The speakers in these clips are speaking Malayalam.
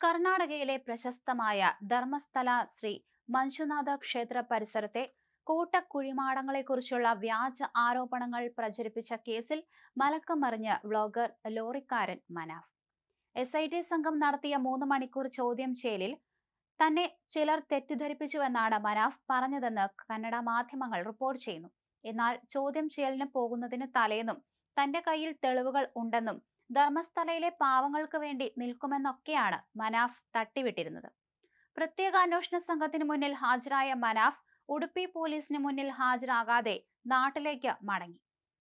കർണാടകയിലെ പ്രശസ്തമായ ധർമ്മസ്ഥല ശ്രീ മഞ്ജുനാഥ ക്ഷേത്ര പരിസരത്തെ കൂട്ടക്കുഴിമാടങ്ങളെക്കുറിച്ചുള്ള വ്യാജ ആരോപണങ്ങൾ പ്രചരിപ്പിച്ച കേസിൽ മലക്കം മറിഞ്ഞ് വ്ളോഗർ ലോറിക്കാരൻ മനാഫ്. SIT സംഘം നടത്തിയ 3 മണിക്കൂർ ചോദ്യം ചെയ്യലിൽ തന്നെ ചിലർ തെറ്റിദ്ധരിപ്പിച്ചുവെന്നാണ് മനാഫ് പറഞ്ഞതെന്ന് കന്നഡ മാധ്യമങ്ങൾ റിപ്പോർട്ട് ചെയ്യുന്നു. എന്നാൽ ചോദ്യം ചെയ്യലിന് പോകുന്നതിന് തലേന്നും തന്റെ കയ്യിൽ തെളിവുകൾ ഉണ്ടെന്നും ധർമ്മസ്ഥലയിലെ പാവങ്ങൾക്ക് വേണ്ടി നിൽക്കുമെന്നൊക്കെയാണ് മനാഫ് തട്ടിവിട്ടിരുന്നത്. പ്രത്യേക അന്വേഷണ സംഘത്തിന് മുന്നിൽ ഹാജരായ മനാഫ് ഉടുപ്പി പോലീസിന് മുന്നിൽ ഹാജരാകാതെ നാട്ടിലേക്ക് മടങ്ങി.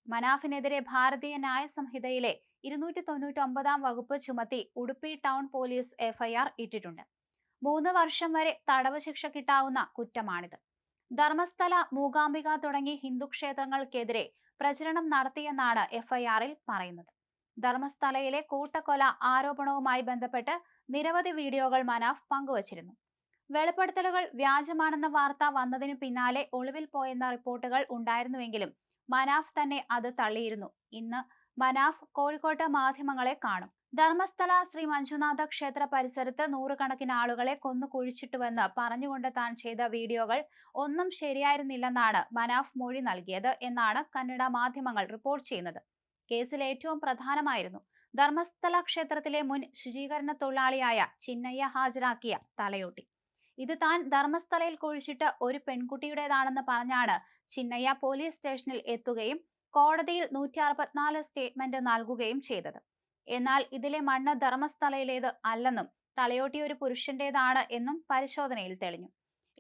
മനാഫിനെതിരെ ഭാരതീയ ന്യായ സംഹിതയിലെ 299 വകുപ്പ് ചുമത്തി ഉടുപ്പി ടൗൺ പോലീസ് FIR ഇട്ടിട്ടുണ്ട്. 3 വർഷം വരെ തടവ് ശിക്ഷ കിട്ടാവുന്ന കുറ്റമാണിത്. ധർമ്മസ്ഥല, മൂകാംബിക തുടങ്ങി ഹിന്ദു ക്ഷേത്രങ്ങൾക്കെതിരെ പ്രചരണം നടത്തിയെന്നാണ് FIR-ൽ പറയുന്നത്. ധർമ്മസ്ഥലയിലെ കൂട്ടക്കൊല ആരോപണവുമായി ബന്ധപ്പെട്ട് നിരവധി വീഡിയോകൾ മനാഫ് പങ്കുവച്ചിരുന്നു. വെളിപ്പെടുത്തലുകൾ വ്യാജമാണെന്ന വാർത്ത വന്നതിനു പിന്നാലെ ഒളിവിൽ പോയെന്ന റിപ്പോർട്ടുകൾ ഉണ്ടായിരുന്നുവെങ്കിലും മനാഫ് തന്നെ അത് തള്ളിയിരുന്നു. ഇന്ന് മനാഫ് കോഴിക്കോട്ട് മാധ്യമങ്ങളെ കാണും. ധർമ്മസ്ഥല ശ്രീ മഞ്ജുനാഥ ക്ഷേത്ര പരിസരത്ത് നൂറുകണക്കിന് ആളുകളെ കൊന്നു കുഴിച്ചിട്ടുവെന്ന് പറഞ്ഞുകൊണ്ട് താൻ ചെയ്ത വീഡിയോകൾ ഒന്നും ശരിയായിരുന്നില്ലെന്നാണ് മനാഫ് മൊഴി നൽകിയത് എന്നാണ് കന്നഡ മാധ്യമങ്ങൾ റിപ്പോർട്ട് ചെയ്യുന്നത്. കേസിൽ ഏറ്റവും പ്രധാനമായിരുന്നു ധർമ്മസ്ഥല ക്ഷേത്രത്തിലെ മുൻ ശുചീകരണ തൊഴിലാളിയായ ചിന്നയ്യ ഹാജരാക്കിയ തലയോട്ടി. ഇത് താൻ ധർമ്മസ്ഥലയിൽ കുഴിച്ചിട്ട് ഒരു പെൺകുട്ടിയുടേതാണെന്ന് പറഞ്ഞാണ് ചിന്നയ്യ പോലീസ് സ്റ്റേഷനിൽ എത്തുകയും കോടതിയിൽ 164 സ്റ്റേറ്റ്മെന്റ് നൽകുകയും ചെയ്തത്. എന്നാൽ ഇതിലെ മണ്ണ് ധർമ്മസ്ഥലയിലേത് അല്ലെന്നും തലയോട്ടി ഒരു പുരുഷന്റേതാണ് എന്നും പരിശോധനയിൽ തെളിഞ്ഞു.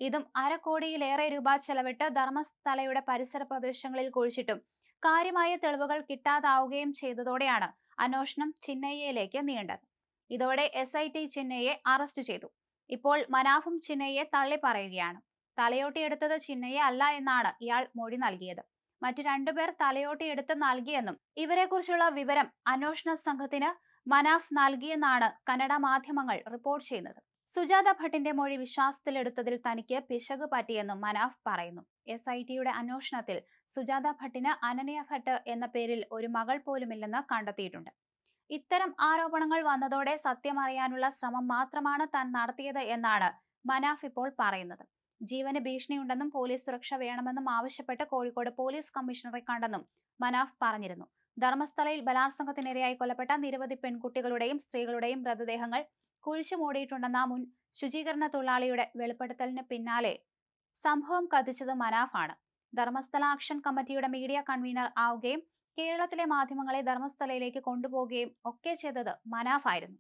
ഇതും 1/2 കോടിയിലേറെ രൂപ ചെലവിട്ട് ധർമ്മസ്ഥലയുടെ പരിസര പ്രദേശങ്ങളിൽ കുഴിച്ചിട്ടും കാര്യമായ തെളിവുകൾ കിട്ടാതാവുകയും ചെയ്തതോടെയാണ് അന്വേഷണം ചിന്നയ്യയിലേക്ക് നീണ്ടത്. ഇതോടെ SIT ചിന്നയ്യയെ അറസ്റ്റ് ചെയ്തു. ഇപ്പോൾ മനാഫും ചിന്നയ്യയെ തള്ളി പറയുകയാണ്. തലയോട്ടി എടുത്തത് ചിന്നയ്യ അല്ല എന്നാണ് ഇയാൾ മൊഴി നൽകിയത്. മറ്റു 2 പേർ തലയോട്ടി എടുത്ത് നൽകിയെന്നും ഇവരെക്കുറിച്ചുള്ള വിവരം അന്വേഷണ സംഘത്തിന് മനാഫ് നൽകിയെന്നാണ് കന്നഡ മാധ്യമങ്ങൾ റിപ്പോർട്ട് ചെയ്യുന്നത്. സുജാത ഭട്ടിന്റെ മൊഴി വിശ്വാസത്തിലെടുത്തതിൽ തനിക്ക് പിശക് പറ്റിയെന്നും മനാഫ് പറയുന്നു. SIT-യുടെ അന്വേഷണത്തിൽ സുജാത ഭട്ടിന് അനന്യ ഭട്ട് എന്ന പേരിൽ ഒരു മകൾ പോലുമില്ലെന്ന് കണ്ടെത്തിയിട്ടുണ്ട്. ഇത്തരം ആരോപണങ്ങൾ വന്നതോടെ സത്യമറിയാനുള്ള ശ്രമം മാത്രമാണ് താൻ നടത്തിയത് എന്നാണ് മനാഫ് ഇപ്പോൾ പറയുന്നത്. ജീവന് ഭീഷണിയുണ്ടെന്നും പോലീസ് സുരക്ഷ വേണമെന്നും ആവശ്യപ്പെട്ട് കോഴിക്കോട് പോലീസ് കമ്മീഷണറെ കണ്ടെന്നും മനാഫ് പറഞ്ഞിരുന്നു. ധർമ്മസ്ഥലയിൽ ബലാത്സംഗത്തിനിരയായി കൊല്ലപ്പെട്ട നിരവധി പെൺകുട്ടികളുടെയും സ്ത്രീകളുടെയും മൃതദേഹങ്ങൾ കുഴിച്ചു മൂടിയിട്ടുണ്ടെന്ന മുൻ ശുചീകരണ തൊഴിലാളിയുടെ വെളിപ്പെടുത്തലിന് പിന്നാലെ സംഭവം കത്തിച്ചത് മനാഫാണ്. ധർമ്മസ്ഥല ആക്ഷൻ കമ്മിറ്റിയുടെ മീഡിയ കൺവീനർ ആവുകയും കേരളത്തിലെ മാധ്യമങ്ങളെ ധർമ്മസ്ഥലയിലേക്ക് കൊണ്ടുപോവുകയും ഒക്കെ ചെയ്തത് മനാഫ് ആയിരുന്നു.